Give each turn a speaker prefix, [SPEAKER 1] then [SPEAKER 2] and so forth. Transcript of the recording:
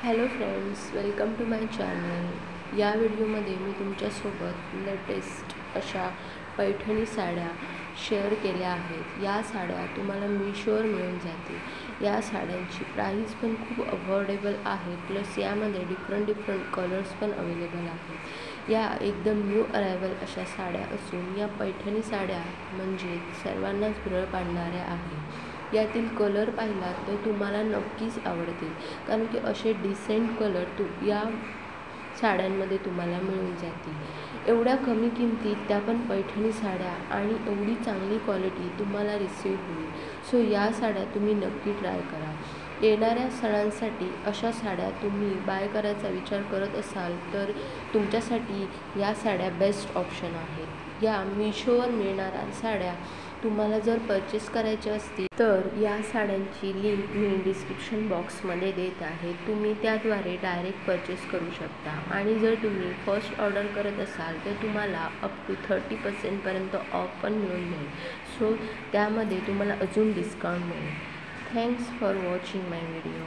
[SPEAKER 1] Hello friends, welcome to my channel. या व्हिडिओमध्ये मी तुमच्यासोबत लेटेस्ट अशा पैठणी साड्या शेअर केल्या आहेत। या साड्या तुम्हाला मीशोवर मिळून जातील। या साड्यांची प्राईस पण खूप अफोर्डेबल आहे, प्लस यामध्ये डिफरंट कलर्स पण अवेलेबल आहेत। या एकदम न्यू अरायवल अशा साड्या असून या पैठणी साड्या म्हणजे सर्वांनाच भरळ पाडणाऱ्या आहेत। यातील कलर पाहिला तर तुम्हाला नक्कीच आवडतील, कारण की असे डिसेंट कलर या साड्यांमध्ये तुम्हाला मिळून जातील। एवढ्या कमी किमतीत त्या पण पैठणी साड्या आणि एवढी चांगली क्वालिटी तुम्हाला रिसीव्ह होईल। सो या साड्या तुम्ही नक्की ट्राय करा। येणाऱ्या सणांसाठी अशा साड्या तुम्ही बाय करायचा विचार करत असाल तर तुमच्यासाठी या साड्या बेस्ट ऑप्शन आहेत। या मीशोवर मिळणाऱ्या साड्या तुम्हाला जर परचेस करायच्या असतील तर या साड्यांची लिंक मी डिस्क्रिप्शन बॉक्समध्ये देत आहे। तुम्ही त्याद्वारे डायरेक्ट परचेस करू शकता आणि जर तुम्ही फर्स्ट ऑर्डर करत असाल तर तुम्हाला अप टू 30% ऑफ पण मिळून जाईल। सो त्यामध्ये तुम्हाला अजून डिस्काउंट मिळेल। Thanks for watching my video.